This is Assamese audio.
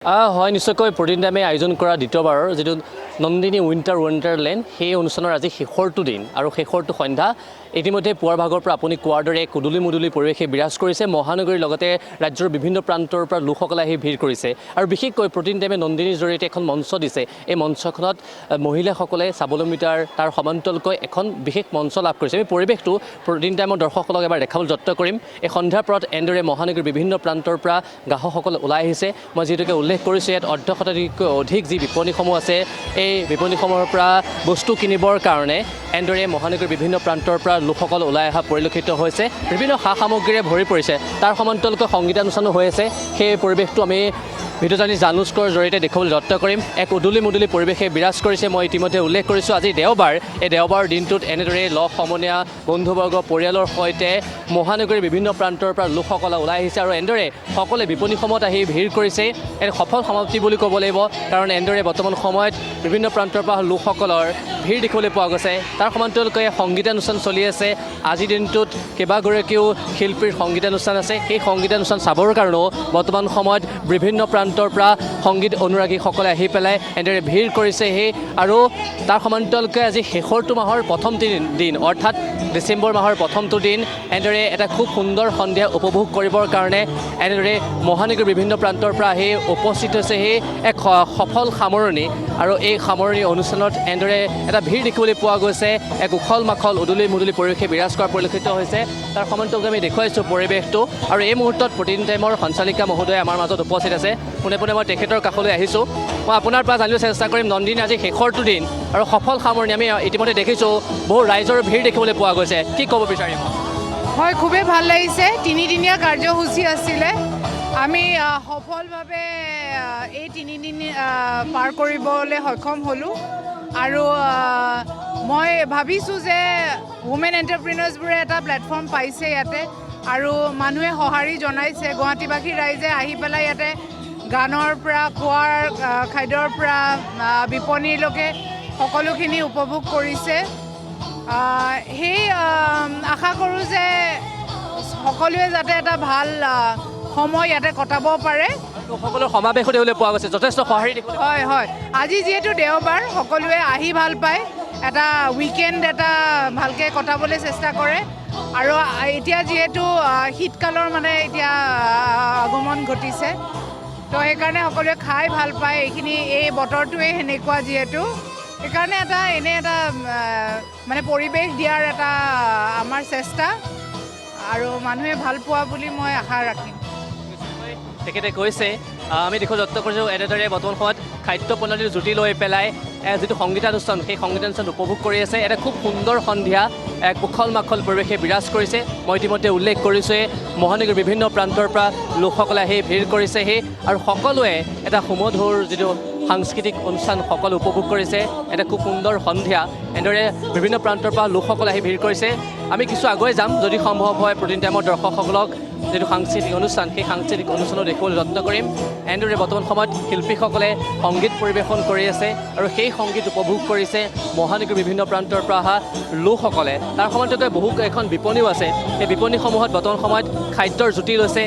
হয় নিশ্চয়কৈ প্ৰতিদিন আমি আয়োজন কৰা দ্বিতীয়বাৰৰ যিটো নন্দিনী উইণ্টাৰলেণ্ড সেই অনুষ্ঠানৰ আজি শেষৰটো দিন আৰু শেষৰটো সন্ধ্যা ইতিমধ্যে পুৱাৰ ভাগৰ পৰা আপুনি কোৱাৰ দৰে এক উদুলি মুদুলি পৰিৱেশে বিৰাজ কৰিছে মহানগৰীৰ লগতে ৰাজ্যৰ বিভিন্ন প্ৰান্তৰ পৰা লোকসকলে আহি ভিৰ কৰিছে আৰু বিশেষকৈ প্ৰতিদিন টাইমে নন্দিনীৰ জৰিয়তে এখন মঞ্চ দিছে এই মঞ্চখনত মহিলাসকলে স্বাৱলম্বিতাৰ তাৰ সমান্তৰালকৈ এখন বিশেষ মঞ্চ লাভ কৰিছে আমি পৰিৱেশটো প্ৰতিদিন টাইমৰ দৰ্শকসকলক এবাৰ দেখাবলৈ যত্ন কৰিম এই সন্ধ্যাৰ পৰত এনেদৰে মহানগৰীৰ বিভিন্ন প্ৰান্তৰ পৰা গ্ৰাহকসকল ওলাই আহিছে মই যিহেতুকে উল্লেখ কৰিছোঁ ইয়াত অৰ্ধ শতাধিকতকৈ অধিক যি বিপণীসমূহ আছে এই বিপণীসমূহৰ পৰা বস্তু কিনিবৰ কাৰণে এনেদৰে মহানগৰীৰ বিভিন্ন প্ৰান্তৰ পৰা লোকসকল ওলাই অহা পৰিলক্ষিত হৈছে বিভিন্ন সা সামগ্ৰীৰে ভৰি পৰিছে তাৰ সমান্তৰালকৈ সংগীতানুষ্ঠানো হৈ আছে সেই পৰিৱেশটো আমি ভিডিঅ' জাৰ্নেলিষ্ট জানুস্কৰ জৰিয়তে দেখুৱাবলৈ যত্ন কৰিম এক উদুলি মুদুলি পৰিৱেশে বিৰাজ কৰিছে মই ইতিমধ্যে উল্লেখ কৰিছোঁ আজি দেওবাৰ এই দেওবাৰ দিনটোত এনেদৰে লগ সমনীয়া বন্ধুবৰ্গ পৰিয়ালৰ সৈতে মহানগৰীৰ বিভিন্ন প্ৰান্তৰ পৰা লোকসকল ওলাই আহিছে আৰু এনেদৰে সকলোৱে বিপণীসমূহত আহি ভিৰ কৰিছে এক সফল সমাপ্তি বুলি ক'ব লাগিব কাৰণ এনেদৰে বৰ্তমান সময়ত বিভিন্ন প্ৰান্তৰ পৰা লোকসকলৰ ভিৰ দেখিবলৈ পোৱা গৈছে তাৰ সমান্তৰালকৈ সংগীতানুষ্ঠান চলি আছে আজিৰ দিনটোত কেইবাগৰাকীও শিল্পীৰ সংগীতানুষ্ঠান আছে সেই সংগীতানুষ্ঠান চাবৰ কাৰণেও বৰ্তমান সময়ত বিভিন্ন প্ৰান্তৰ পৰা সংগীত অনুৰাগীসকলে আহি পেলাই এনেদৰে ভিৰ কৰিছেহি আৰু তাৰ সমান্তৰালকৈ আজি শেষৰটো মাহৰ প্ৰথম দিন অৰ্থাৎ ডিচেম্বৰ মাহৰ প্ৰথমটো দিন এনেদৰে এটা খুব সুন্দৰ সন্ধিয়া উপভোগ কৰিবৰ কাৰণে এনেদৰে মহানগৰীৰ বিভিন্ন প্ৰান্তৰ পৰা আহি উপস্থিত হৈছেহি এক সফল সামৰণি আৰু এই সামৰণি অনুষ্ঠানত এনেদৰে এটা ভিৰ দেখিবলৈ পোৱা গৈছে এক উখল মাখল উদুলি মুদুলি পৰিৱেশে বিৰাজ কৰা পৰিলক্ষিত হৈছে তাৰ সমান্তৰালকৈ আমি দেখুৱাইছোঁ পৰিৱেশটো আৰু এই মুহূৰ্তত প্ৰতিদিন টাইমৰ সঞ্চালিকা মহোদয় আমাৰ মাজত উপস্থিত আছে পোনে পোনে মই তেখেতৰ কাষলৈ আহিছোঁ মই আপোনাৰ পৰা জানিব চেষ্টা কৰিম নন্দিনী আজি শেষৰটো দিন আৰু সফল সামৰণি আমি ইতিমধ্যে দেখিছোঁ বহু ৰাইজৰ ভিৰ দেখিবলৈ পোৱা গৈছে কি ক'ব বিচাৰিম হয় খুবেই ভাল লাগিছে তিনিদিনীয়া কাৰ্যসূচী আছিলে আমি সফলভাৱে এই তিনিদিন পাৰ কৰিবলৈ সক্ষম হ'লোঁ আৰু মই ভাবিছোঁ যে ওমেন এণ্টাৰপ্ৰিনাৰ্ছবোৰে এটা প্লেটফৰ্ম পাইছে ইয়াতে আৰু মানুহে সঁহাৰি জনাইছে গুৱাহাটীবাসী ৰাইজে আহি পেলাই ইয়াতে গানৰ পৰা খোৱাৰ খাদ্যৰ পৰা বিপণীলৈকে সকলোখিনি উপভোগ কৰিছে সেই আশা কৰোঁ যে সকলোৱে যাতে এটা ভাল সময় ইয়াতে কটাব পাৰে সকলো সমাৱেশো দেখিবলৈ পোৱা গৈছে যথেষ্ট সঁহাৰি হয় হয় আজি যিহেতু দেওবাৰ সকলোৱে আহি ভাল পায় এটা উইকেণ্ড এটা ভালকৈ কটাবলৈ চেষ্টা কৰে আৰু এতিয়া যিহেতু শীতকালৰ মানে এতিয়া আগমন ঘটিছে তো সেইকাৰণে সকলোৱে খাই ভাল পায় এইখিনি এই বতৰটোৱে সেনেকুৱা যিহেতু সেইকাৰণে এটা মানে পৰিৱেশ দিয়াৰ এটা আমাৰ চেষ্টা আৰু মানুহে ভাল পোৱা বুলি মই আশা ৰাখিম তেখেতে কৈছে আমি দেখোঁ যত্ন কৰিছোঁ এনেদৰে বৰ্তমান সময়ত খাদ্য প্ৰণালীৰ জুতি লৈ পেলাই যিটো সংগীতানুষ্ঠান সেই সংগীতানুষ্ঠান উপভোগ কৰি আছে এটা খুব সুন্দৰ সন্ধিয়া এক উখল মাখল পৰিৱেশে বিৰাজ কৰিছে মই ইতিমধ্যে উল্লেখ কৰিছোঁৱে মহানগৰীৰ বিভিন্ন প্ৰান্তৰ পৰা লোকসকলে আহি ভিৰ কৰিছেহি আৰু সকলোৱে এটা সুমধুৰ যিটো সাংস্কৃতিক অনুষ্ঠান সকলো উপভোগ কৰিছে এটা খুব সুন্দৰ সন্ধিয়া এনেদৰে বিভিন্ন প্ৰান্তৰ পৰা লোকসকলে আহি ভিৰ কৰিছে আমি কিছু আগুৱাই যাম যদি সম্ভৱ হয় প্ৰতিদিন টাইমৰ দৰ্শকসকলক যিটো সাংস্কৃতিক অনুষ্ঠান সেই সাংস্কৃতিক অনুষ্ঠানো দেখুৱাবলৈ যত্ন কৰিম এনেদৰে বৰ্তমান সময়ত শিল্পীসকলে সংগীত পৰিৱেশন কৰি আছে আৰু সেই সংগীত উপভোগ কৰিছে মহানগৰীৰ বিভিন্ন প্ৰান্তৰ পৰা অহা লোকসকলে তাৰ সমান্তৰালকৈ বহু এখন বিপণীও আছে সেই বিপণীসমূহত বৰ্তমান সময়ত খাদ্যৰ জুতি লৈছে